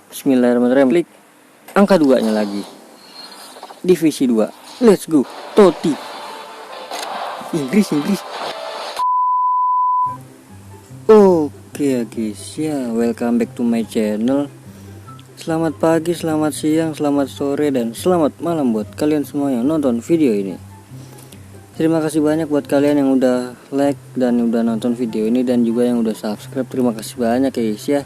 Bismillahirrahmanirrahim. Klik angka 2-nya lagi. Divisi 2. Let's go. Totti. Inggris. Oke guys, ya welcome back to my channel. Selamat pagi, selamat siang, selamat sore, dan selamat malam buat kalian semua yang nonton video ini. Terima kasih banyak buat kalian yang udah like dan udah nonton video ini, dan juga yang udah subscribe. Terima kasih banyak ya guys ya.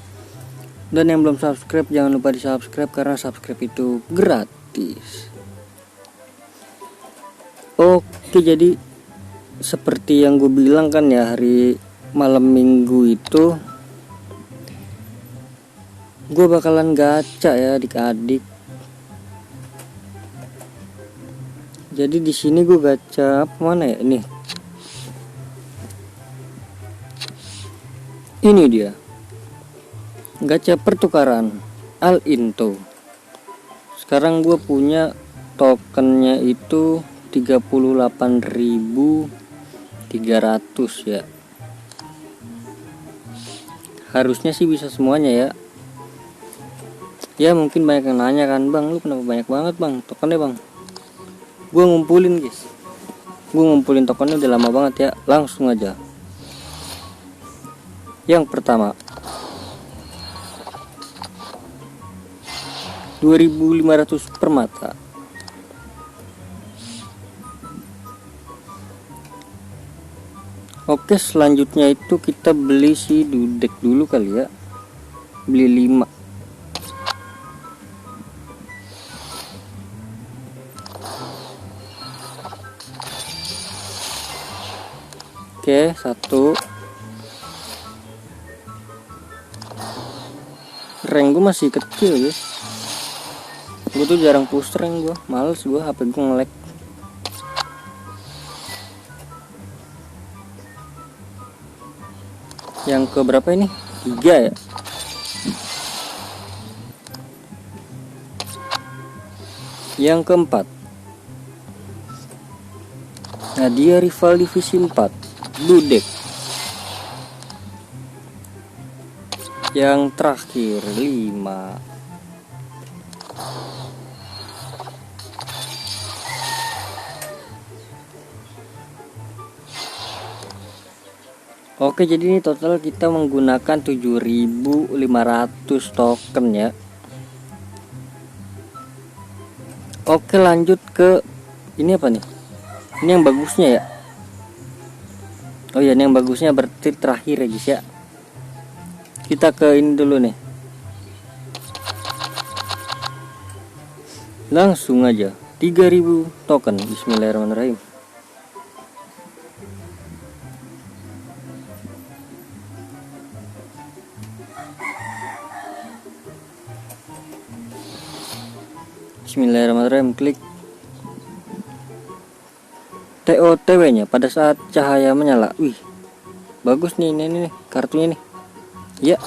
Dan yang belum subscribe, jangan lupa di subscribe karena subscribe itu gratis. Oke, jadi seperti yang gue bilang kan ya, hari malam minggu itu gue bakalan gacha ya adik-adik. Jadi di sini gue gacha apa mana ya ini? Ini dia. Gacha pertukaran Al-Into. Sekarang gue punya tokennya itu 38.300 ya. Harusnya sih bisa semuanya ya. Ya mungkin banyak yang nanya kan, bang lu kenapa banyak banget bang tokennya bang. Gue ngumpulin guys. Gue ngumpulin tokennya udah lama banget ya. Langsung aja. Yang pertama 2.500 permata. Oke, selanjutnya itu kita beli si dudek dulu kali ya. Beli 5. Oke, 1. Rank gue masih kecil guys. Gue tuh jarang push rank, gue males, gue HP gue nge-lag. Yang ke berapa ini? 3 ya. Yang keempat, nah dia rival divisi 4 dudek. Yang terakhir 5. Oke, jadi ini total kita menggunakan 7.500 token ya. Oke, lanjut ke ini apa nih? Ini yang bagusnya ya. Oh ya, ini yang bagusnya berarti terakhir ya guys ya. Kita ke ini dulu nih. Langsung aja 3.000 token. Bismillahirrahmanirrahim. Bismillahirrahmanirrahim. Klik TOTW nya pada saat cahaya menyala. Wih, bagus nih ini kartunya nih ya.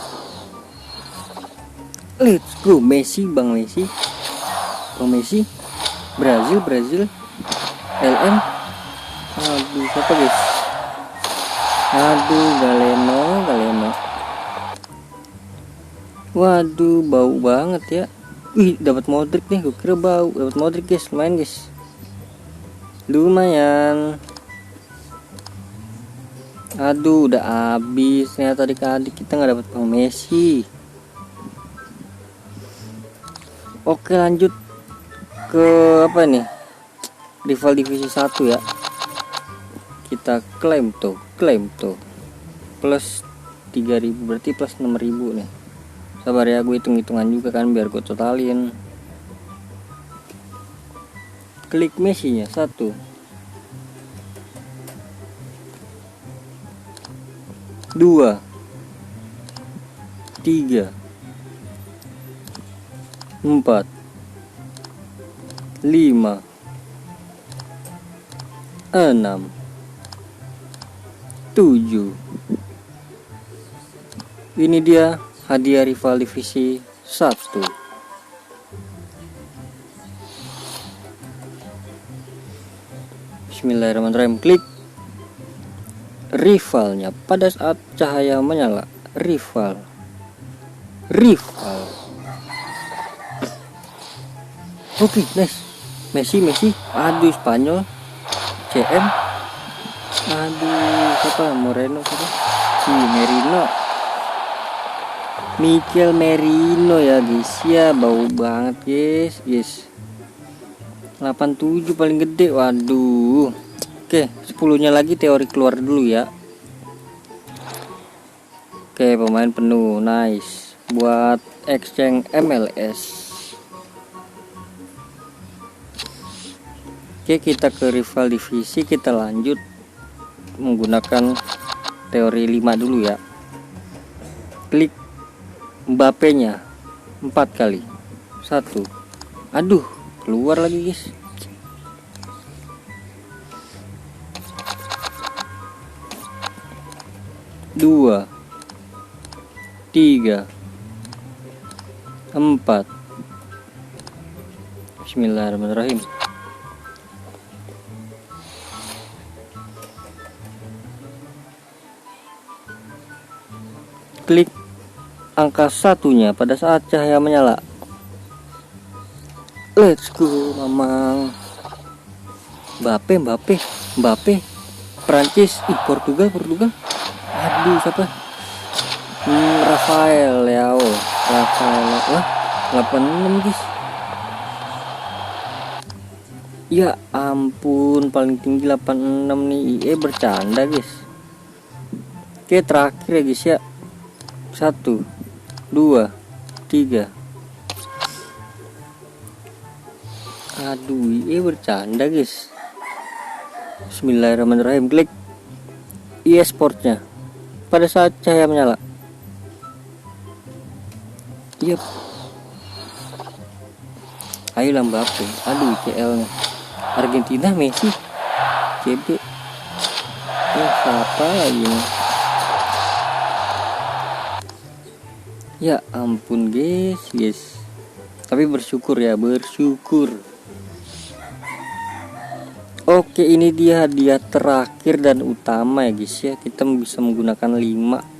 Let's go. Messi, Bang Messi, Bang Messi, Brazil, LM. Aduh, siapa guys? Aduh, Galeno. Waduh, bau banget ya. Wih, dapat Modric nih. Gue kira bau. Dapat Modric guys, lumayan guys. Lumayan. Aduh, udah habis. Ternyata adik-adik kita nggak dapat Bang Messi. Oke, lanjut ke apa nih? Rival divisi 1 ya. Kita klaim tuh. Plus 3.000 berarti plus 6.000 nih. Sabar ya, gue hitung-hitungan juga kan biar gue totalin. Klik Messi-nya 1, 2, 3, 4, 5, 6, 7. Ini dia hadiah rival divisi 1. Bismillahirrahmanirrahim. Klik rivalnya pada saat cahaya menyala. Rival Oke, nice. Messi. Aduh, Spanyol. CM. Aduh, siapa? Moreno siapa? Si Merino. Mikel Merino ya guys. Ya, bau banget guys. 87 paling gede. Waduh. Oke, 10-nya lagi teori keluar dulu ya. Oke, pemain penuh. Nice. Buat exchange MLS. Oke, kita ke rival divisi. Kita lanjut menggunakan teori 5 dulu ya. Klik Mbappe nya 4 kali. 1. Aduh, keluar lagi guys. 2, 3, 4. Bismillahirrahmanirrahim. Klik angka 1-nya pada saat cahaya menyala. Let's go mamang. Mbappe. Prancis. Portugal. Aduh, siapa? Rafael Leao. Wah, 86 guys. Ya ampun, paling tinggi 86 nih. IE bercanda guys. Oke, terakhir ya guys ya. 1, 2, 3. Aduh, IE bercanda guys. Bismillahirrahmanirrahim. Klik IE Sportnya pada saat cahaya menyala. Yep. Ayo Mbappe. Aduh, CL nya Argentina Messi. CB. Ya, siapa lagi nih? Ya ampun guys. Tapi bersyukur ya, bersyukur. Oke, ini dia hadiah terakhir dan utama ya guys ya. Kita bisa menggunakan 5.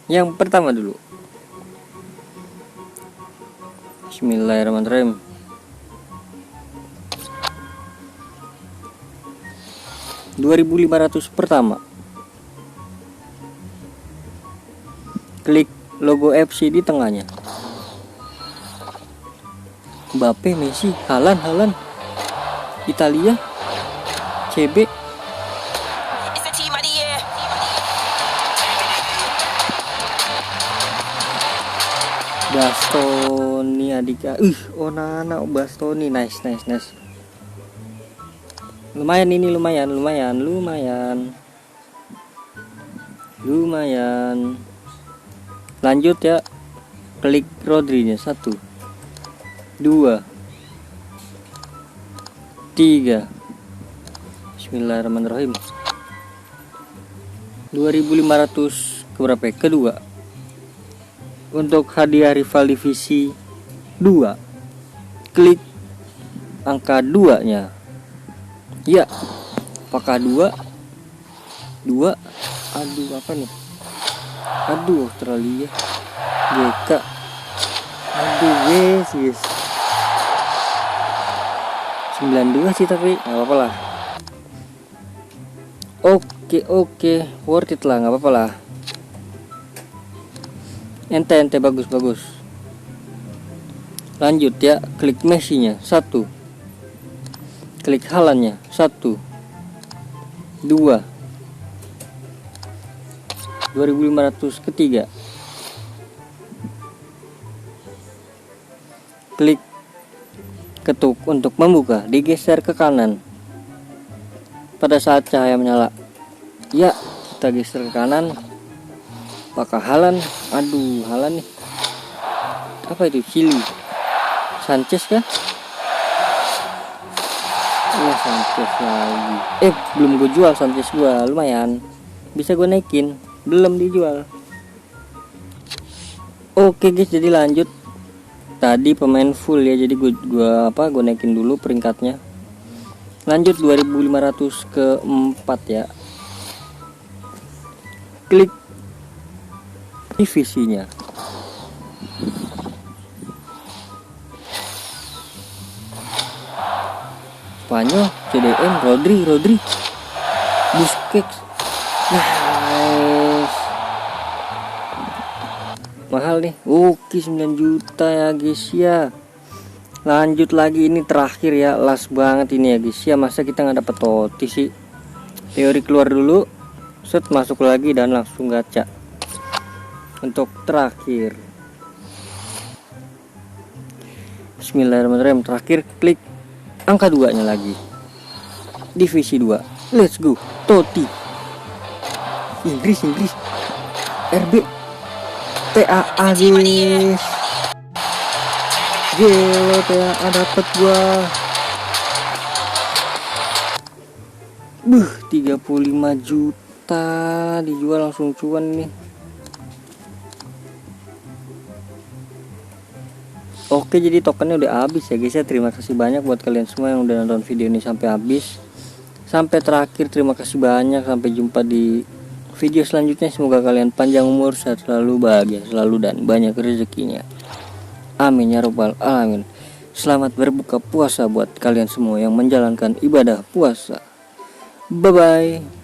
Yang pertama dulu. Bismillahirrahmanirrahim. $2.500 pertama. Klik logo FC di tengahnya. Mbappe, Messi, Haaland, Italia, CB. Bastoni Adika. Onana Bastoni. Nice. Lumayan ini, lumayan. Lanjut ya. Klik Rodri-nya 1, 2, 3. Bismillahirrahmanirrahim. 2.500 keberapa? Kedua. Untuk hadiah rival divisi 2. Klik angka 2-nya. Ya. Apakah 2? Aduh, apa nih? Aduh, Australia. GK. Aduh, yes. 92 sih, tapi nggak apa-apa lah. Oke, worth it lah, nggak apa-apa lah. Ente bagus. Lanjut ya, klik Messi-nya 1. Klik Haaland-nya 1, 2. 2.500 ketiga. Klik ketuk untuk membuka, digeser ke kanan pada saat cahaya menyala. Ya, kita geser ke kanan. Apakah Haaland? Aduh, Haaland nih. Apa itu? Chili. Sanchez kah? Iya, Sanchez lagi. Belum gue jual Sanchez gua, lumayan. Bisa gue naikin, belum dijual. Oke guys, jadi lanjut. Tadi pemain full ya, jadi gue naikin dulu peringkatnya. Lanjut 2.500 ke 4 ya. Klik divisinya. Spanyol, CDM, Rodri, Busquets. Nice. Mahal nih. Oke, 9 juta ya guys ya. Lanjut lagi, ini terakhir ya, last banget ini ya guys ya. Masa kita nggak dapat Totti sih? Teori keluar dulu, set masuk lagi dan langsung gacha. Untuk terakhir, Bismillahirrahmanirrahim. Terakhir klik angka 2 nya lagi, divisi 2. Let's go. Totti, Inggris, RB, TAA guys. Gelo, TAA dapat gua. 35 juta dijual langsung cuan nih. Oke, jadi tokennya udah habis ya guys ya. Terima kasih banyak buat kalian semua yang udah nonton video ini sampai habis, sampai terakhir. Terima kasih banyak. Sampai jumpa di video selanjutnya. Semoga kalian panjang umur, sehat selalu, bahagia selalu, dan banyak rezekinya. Amin ya robbal alamin. Selamat berbuka puasa buat kalian semua yang menjalankan ibadah puasa. Bye bye.